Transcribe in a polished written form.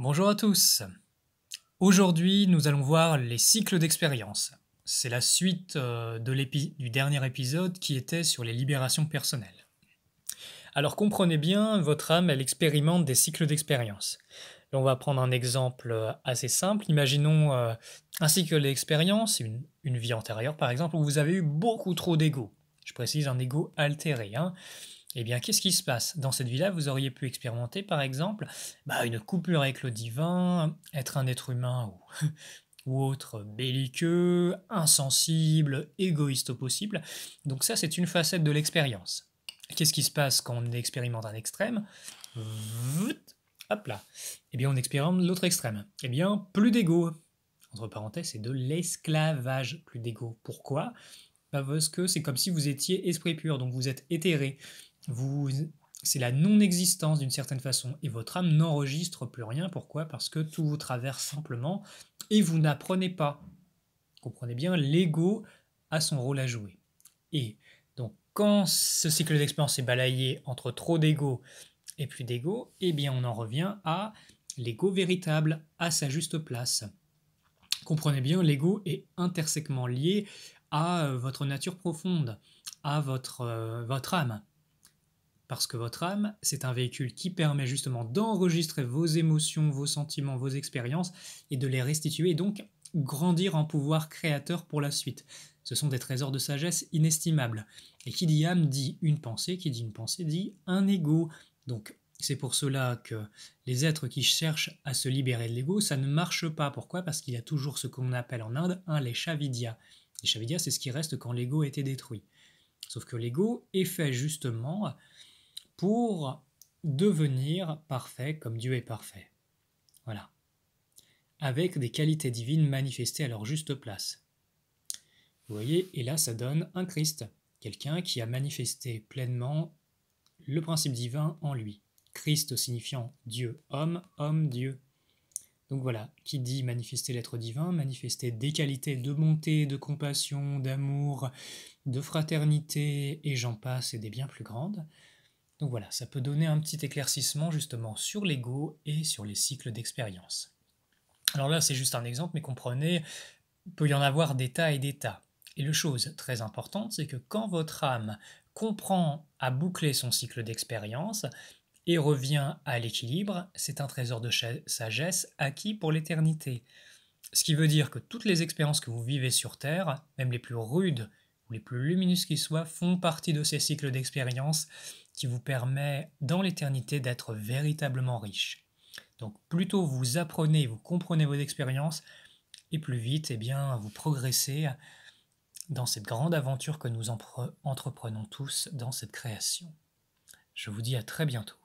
Bonjour à tous. Aujourd'hui, nous allons voir les cycles d'expérience. C'est la suite du dernier épisode qui était sur les libérations personnelles. Alors comprenez bien, votre âme, elle expérimente des cycles d'expérience. Là, on va prendre un exemple assez simple. Imaginons un cycle d'expérience, une vie antérieure par exemple, où vous avez eu beaucoup trop d'ego. Je précise un ego altéré, hein. Eh bien, qu'est-ce qui se passe? Dans cette vie-là, vous auriez pu expérimenter, par exemple, une coupure avec le divin, être un être humain ou autre belliqueux, insensible, égoïste au possible. Donc ça, c'est une facette de l'expérience. Qu'est-ce qui se passe quand on expérimente un extrême? Hop là. Eh bien, on expérimente l'autre extrême. Eh bien, plus d'ego. Entre parenthèses, c'est de l'esclavage, plus d'ego. Pourquoi? Parce que c'est comme si vous étiez esprit pur, donc vous êtes éthéré. Vous, c'est la non-existence d'une certaine façon, et votre âme n'enregistre plus rien. Pourquoi? Parce que tout vous traverse simplement, et vous n'apprenez pas. Comprenez bien, l'ego a son rôle à jouer. Et donc, quand ce cycle d'expérience est balayé entre trop d'ego et plus d'ego, eh bien on en revient à l'ego véritable, à sa juste place. Comprenez bien, l'ego est intrinsèquement lié à votre nature profonde, à votre âme. Parce que votre âme, c'est un véhicule qui permet justement d'enregistrer vos émotions, vos sentiments, vos expériences et de les restituer et donc grandir en pouvoir créateur pour la suite. Ce sont des trésors de sagesse inestimables. Et qui dit âme dit une pensée, qui dit une pensée dit un ego. Donc c'est pour cela que les êtres qui cherchent à se libérer de l'ego, ça ne marche pas. Pourquoi? Parce qu'il y a toujours ce qu'on appelle en Inde un leshavidya. Leshavidya, c'est ce qui reste quand l'ego a été détruit. Sauf que l'ego est fait justement pour devenir parfait comme Dieu est parfait. Voilà. Avec des qualités divines manifestées à leur juste place. Vous voyez, et là ça donne un Christ, quelqu'un qui a manifesté pleinement le principe divin en lui. Christ signifiant Dieu, homme, Dieu. Donc voilà, qui dit manifester l'être divin, manifester des qualités de bonté, de compassion, d'amour, de fraternité, et j'en passe, et des bien plus grandes. Donc voilà, ça peut donner un petit éclaircissement justement sur l'ego et sur les cycles d'expérience. Alors là, c'est juste un exemple, mais comprenez, il peut y en avoir des tas et des tas. Et la chose très importante, c'est que quand votre âme comprend à boucler son cycle d'expérience et revient à l'équilibre, c'est un trésor de sagesse acquis pour l'éternité. Ce qui veut dire que toutes les expériences que vous vivez sur Terre, même les plus rudes ou les plus lumineuses qui soient, font partie de ces cycles d'expérience qui vous permet dans l'éternité d'être véritablement riche. Donc plus tôt vous apprenez, vous comprenez vos expériences, et plus vite, vous progressez dans cette grande aventure que nous entreprenons tous dans cette création. Je vous dis à très bientôt.